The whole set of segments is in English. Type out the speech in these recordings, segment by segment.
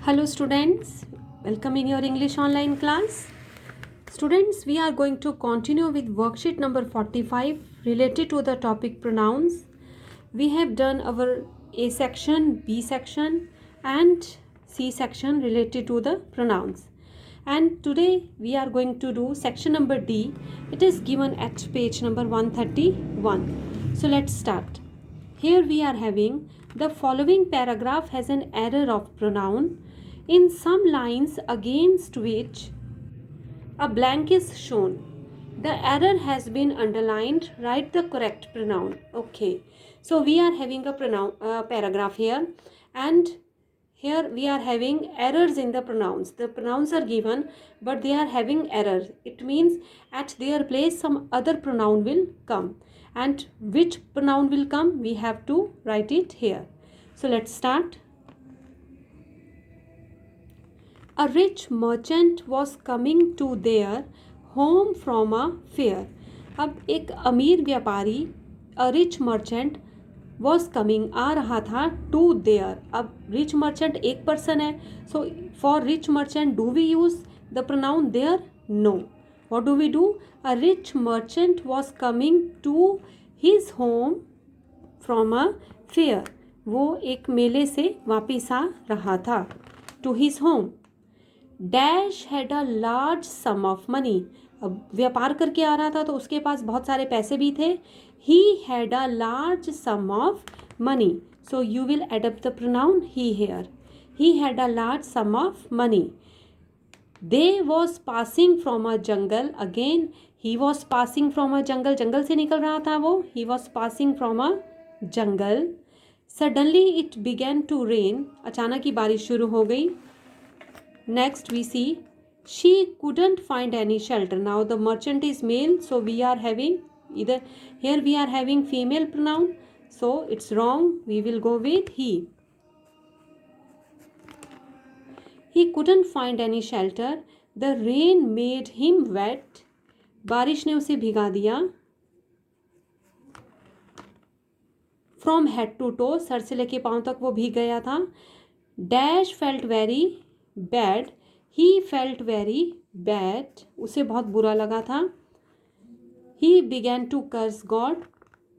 Hello students, welcome in your English online class. Students, we are going to continue with worksheet number 45 related to the topic pronouns. We have done our A section, B section and C section related to the pronouns. And today we are going to do section number D. It is given at page number 131. So let's start. Here we are having the following paragraph has an error of pronoun in some lines against which a blank is shown. The error has been underlined. Write the correct pronoun. Okay. So we are having a paragraph here, and here we are having errors in the pronouns. The pronouns are given, but they are having errors. It means at their place some other pronoun will come. And which pronoun will come? We have to write it here. So let's start. A rich merchant was coming to their home from a fair. अब एक अमीर व्यापारी a rich merchant was coming आ रहा था to their. अब rich merchant एक person है, so for rich merchant do we use the pronoun their? No. What do we do? A rich merchant was coming to his home from a fair. वो एक मेले से वापिस आ रहा था. To his home. Dash had a large sum of money. अब व्यापार करके आ रहा था तो उसके पास बहुत सारे पैसे भी थे. He had a large sum of money. So you will adopt the pronoun he here. He had a large sum of money. They was passing from a jungle. Again he was passing from a jungle. जंगल से निकल रहा था वो. He was passing from a jungle. Suddenly it began to rain. अचानक ही बारिश शुरू हो गई. Next we see she couldn't find any shelter. Now the merchant is male, so we are having either here we are having female pronoun, so it's wrong. We will go with he. He couldn't find any shelter. The rain made him wet. बारिश ने उसे भिगा दिया. From head to toe, sir से लेके पांव तक वो भीग गया था. Dash felt very bad. He felt very bad. उसे बहुत बुरा लगा था. He began to curse God.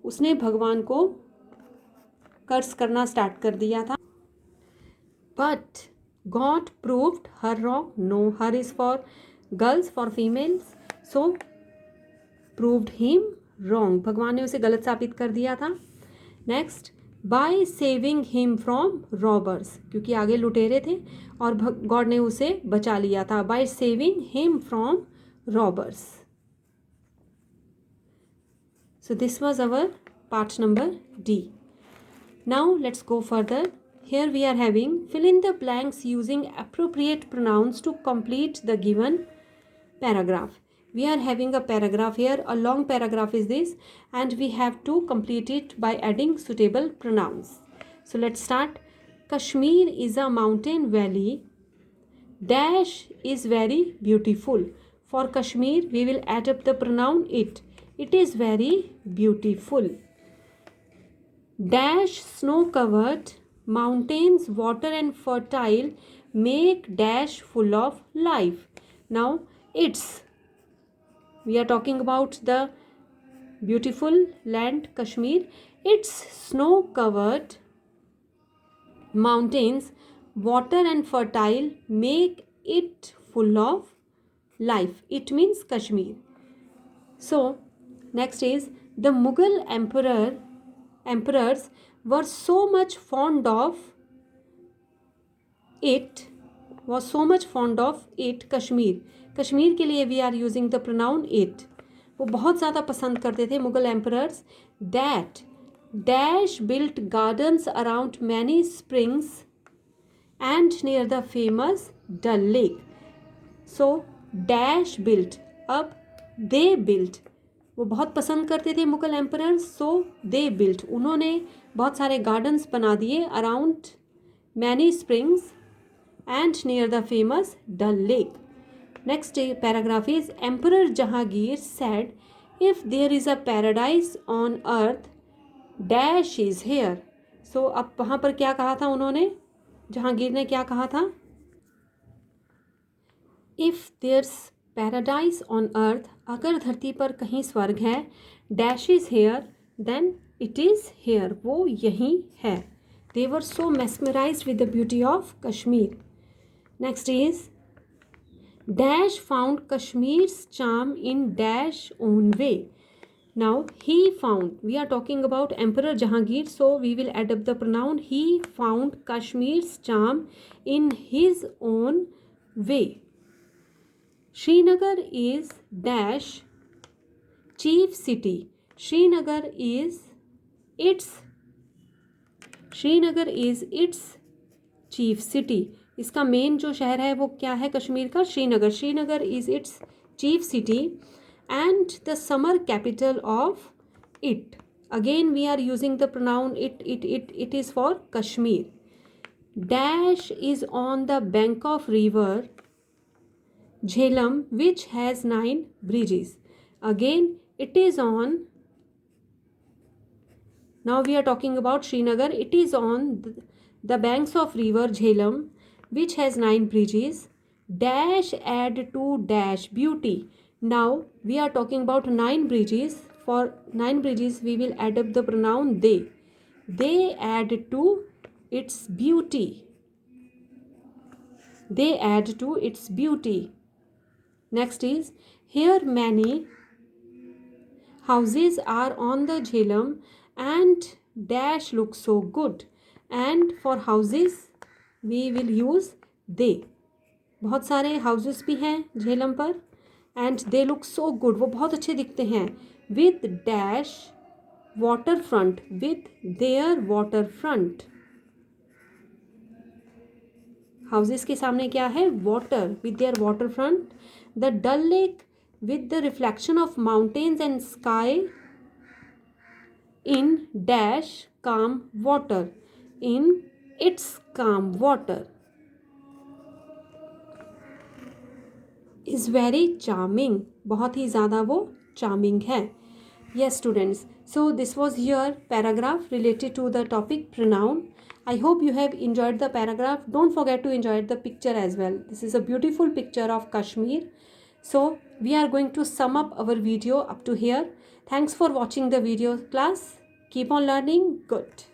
उसने भगवान को कर्स करना स्टार्ट कर दिया था. But God proved her wrong. No, her is for girls, for females, so proved him wrong. भगवान ने उसे गलत साबित कर दिया था. Next, by saving him from robbers. क्योंकि आगे लुटेरे थे और गॉड ने उसे बचा लिया था. By saving him from robbers. So this was our part number D. Now let's go further. Here we are having fill in the blanks using appropriate pronouns to complete the given paragraph. We are having a paragraph here. A long paragraph is this, and we have to complete it by adding suitable pronouns. So let's start. Kashmir is a mountain valley. Dash is very beautiful. For Kashmir, we will add up the pronoun it. It is very beautiful. Dash snow-covered mountains, water and fertile make dash full of life. Now, it's we are talking about the beautiful land Kashmir. Its snow-covered mountains, water and fertile make it full of life. It means Kashmir. So next is the Mughal emperors were so much fond of it. Kashmir. Kashmir के लिए we are using the pronoun it. वो बहुत ज़्यादा पसंद करते थे Mughal emperors. That dash built gardens around many springs and near the famous Dal Lake. So dash built. अब they built. वो बहुत पसंद करते थे Mughal emperors, so they built. उन्होंने बहुत सारे गार्डन्स बना दिए around many springs and near the famous Dal Lake. Next paragraph is Emperor Jahangir said, if there is a paradise on earth, dash is here. So अब वहाँ पर क्या कहा था उन्होंने? जहांगीर ने क्या कहा था? If there's paradise on earth, अगर धरती पर कहीं स्वर्ग है, dash is here, then it is here, वो यहीं है. They were so mesmerized with the beauty of Kashmir. Next is dash found Kashmir's charm in dash own way. Now he found, we are talking about Emperor Jahangir, so we will add up the pronoun. He found Kashmir's charm in his own way. Srinagar is dash chief city. Srinagar is its chief city. इसका main जो शहर है वो क्या है कश्मीर का? Srinagar. Srinagar is its chief city and the summer capital of it. Again we are using the pronoun it is for Kashmir. Dash is on the bank of river Jhelum which has 9 bridges. Again it is on, now we are talking about Srinagar. It is on the banks of river Jhelum which has 9 bridges. Dash add to dash beauty. Now we are talking about 9 bridges. For 9 bridges we will add up the pronoun they. They add to its beauty. They add to its beauty. Next is here many houses are on the Jhelum and dash looks so good. And for houses we will use they. बहुत सारे houses भी हैं झेलम पर and they look so good, वो बहुत अच्छे दिखते हैं. With dash waterfront, with their waterfront. Houses के सामने क्या है? Water, with their waterfront. The Dal Lake with the reflection of mountains and sky in dash calm water, in its calm water, is very charming. बहुत ही ज़्यादा वो charming है. Yes students, so this was your paragraph related to the topic pronoun. I hope you have enjoyed the paragraph. Don't forget to enjoy the picture as well. This is a beautiful picture of Kashmir. So we are going to sum up our video up to here. Thanks for watching the video class. Keep on learning. Good.